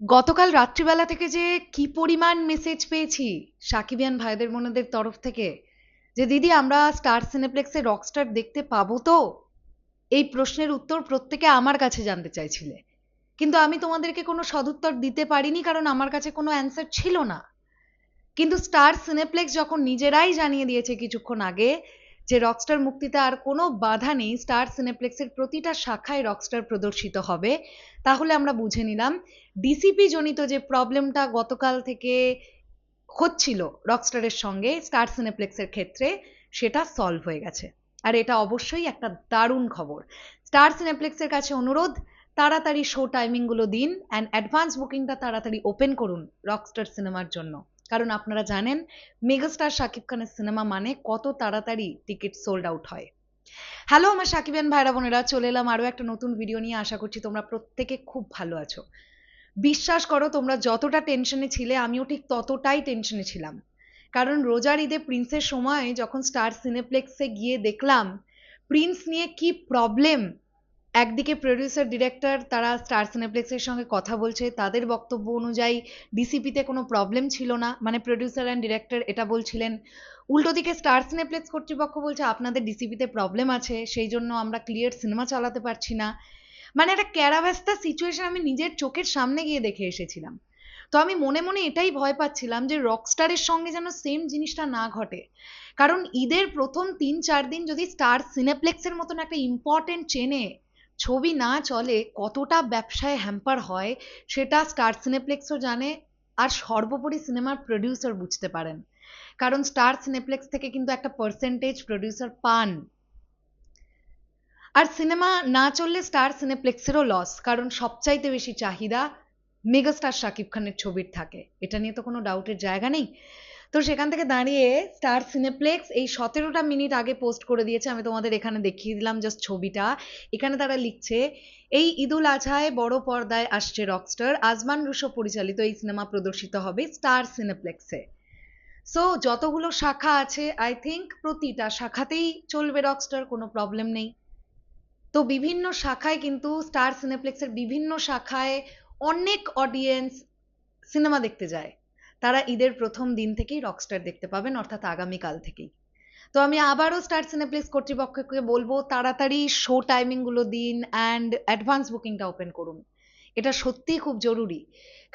গতকাল রাত্রিবেলা থেকে যে কি পরিমাণ মেসেজ পেয়েছি সাকিবিয়ান ভাইদের বোনদের তরফ থেকে যে দিদি আমরা স্টার সিনেপ্লেক্সে রকস্টার দেখতে পাবো তো, এই প্রশ্নের উত্তর প্রত্যেকে আমার কাছে জানতে চাইছিলে। কিন্তু আমি তোমাদেরকে কোনো সদুত্তর দিতে পারিনি, কারণ আমার কাছে কোনো অ্যান্সার ছিল না। কিন্তু স্টার সিনেপ্লেক্স যখন নিজেরাই জানিয়ে দিয়েছে কিছুক্ষণ আগে যে রকস্টার মুক্তিতে আর কোনো বাধা নেই, স্টার সিনেপ্লেক্সের প্রতিটা শাখায় রকস্টার প্রদর্শিত হবে, তাহলে আমরা বুঝে নিলাম ডিসিপি জনিত যে প্রবলেমটা গতকাল থেকে হচ্ছিল রকস্টারের সঙ্গে স্টার সিনেপ্লেক্সের ক্ষেত্রে, সেটা সলভ হয়ে গেছে। আর এটা অবশ্যই একটা দারুণ খবর। স্টার সিনেপ্লেক্সের কাছে অনুরোধ, তাড়াতাড়ি শো টাইমিংগুলো দিন অ্যান্ড অ্যাডভান্স বুকিংটা তাড়াতাড়ি ওপেন করুন রকস্টার সিনেমার জন্য। কারণ আপনারা জানেন মেগাস্টার শাকিব খানের সিনেমা মানে কত তাড়াতাড়ি টিকিট সোল্ড আউট হয়। হ্যালো আমার সাকিবিয়ান ভাইরা বোনেরা, চলে এলাম আরও একটা নতুন ভিডিও নিয়ে। আশা করছি তোমরা প্রত্যেকে খুব ভালো আছো। বিশ্বাস করো, তোমরা যতটা টেনশনে ছিলে আমিও ঠিক ততটাই টেনশনে ছিলাম। কারণ রোজার ঈদে প্রিন্সের সময় যখন স্টার সিনেপ্লেক্সে গিয়ে দেখলাম প্রিন্স নিয়ে কি প্রবলেম, একদিকে প্রডিউসার ডিরেক্টর তারা স্টার সিনেপ্লেক্সের সঙ্গে কথা বলছে, তাদের বক্তব্য অনুযায়ী ডিসিপিতে কোনো প্রবলেম ছিল না, মানে প্রডিউসার অ্যান্ড ডিরেক্টর এটা বলছিলেন। উল্টো দিকে স্টার সিনেপ্লেক্স কর্তৃপক্ষ বলছে আপনাদের ডিসিপিতে প্রবলেম আছে, সেই জন্য আমরা ক্লিয়ার সিনেমা চালাতে পারছি না। মানে একটা ক্যারাভাস্তা সিচুয়েশন আমি নিজের চোখের সামনে গিয়ে দেখে এসেছিলাম। তো আমি মনে মনে এটাই ভয় পাচ্ছিলাম যে রকস্টারের সঙ্গে যেন সেম জিনিসটা না ঘটে। কারণ ঈদের প্রথম ৩-৪ দিন যদি স্টার সিনেপ্লেক্সের মতন একটা ইম্পর্টেন্ট চেনে ছবি না চলে কতটা ব্যবসায় হ্যাম্পার হয়, সেটা স্টার সিনেপ্লেক্সও জানে। আর সর্বোপরি সিনেমার প্রডিউসার বুঝতে পারেন, কারণ স্টার সিনেপ্লেক্স থেকে কিন্তু একটা পার্সেন্টেজ প্রডিউসার পান। আর সিনেমা না চললে স্টার সিনেপ্লেক্সেরও লস, কারণ সবচাইতে বেশি চাহিদা মেগাস্টার শাকিব খানের ছবির থাকে, এটা নিয়ে তো কোনো ডাউটের জায়গা নেই। তো সেখান থেকে দাঁড়িয়ে স্টার সিনেপ্লেক্স এই 17টা মিনিট আগে পোস্ট করে দিয়েছে, আমি তোমাদের এখানে দেখিয়ে দিলাম জাস্ট ছবিটা। এখানে তারা লিখছে, এই ঈদুল আজহায় বড় পর্দায় আসছে রকস্টার, আজমান রুশো পরিচালিত এই সিনেমা প্রদর্শিত হবে স্টার সিনেপ্লেক্সে। সো যতগুলো শাখা আছে আই থিঙ্ক প্রতিটা শাখাতেই চলবে রকস্টার, কোনো প্রবলেম নেই। তো বিভিন্ন শাখায় কিন্তু স্টার সিনেপ্লেক্সের বিভিন্ন শাখায় অনেক অডিয়েন্স সিনেমা দেখতে যায়। তারা ঈদের প্রথম দিন থেকেই রকস্টার দেখতে পাবেন, অর্থাৎ আগামীকাল থেকেই। তো আমি আবারও স্টার সিনেপ্লেক্স কর্তৃপক্ষকে বলবো তাড়াতাড়ি শো টাইমিংগুলো দিন অ্যান্ড অ্যাডভান্স বুকিংটা ওপেন করুন। এটা সত্যিই খুব জরুরি।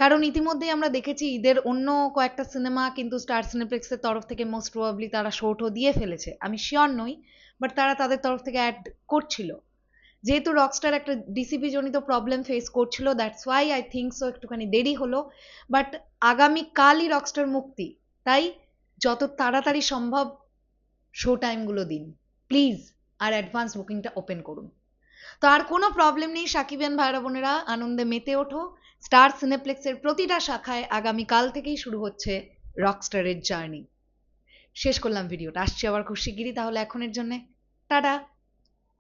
কারণ ইতিমধ্যেই আমরা দেখেছি ঈদের অন্য কয়েকটা সিনেমা কিন্তু স্টার সিনেপ্লেক্সের তরফ থেকে মোস্ট প্রবাবলি তারা শোটও দিয়ে ফেলেছে, আমি শিওর নই, বাট তারা তাদের তরফ থেকে অ্যাড করছিল। যেহেতু রকস্টার একটা ডিসিপি জনিত প্রবলেম ফেস করছিল, that's why I think so একটুখানি দেরি হলো। বাট আগামীকালই রকস্টার মুক্তি, তাই যত তাড়াতাড়ি সম্ভব শো টাইমগুলো দিন প্লিজ, আর অ্যাডভান্স বুকিংটা ওপেন করুন। তো আর কোনো প্রবলেম নেই সাকিবিয়ান ভাইরা বোনেরা, আনন্দে মেতে ওঠো। স্টার সিনেপ্লেক্সের প্রতিটা শাখায় আগামীকাল থেকেই শুরু হচ্ছে রকস্টারের জার্নি। শেষ করলাম ভিডিওটা, আসছি আবার খুব শিগগিরই, তাহলে এখনের জন্যে টাটা।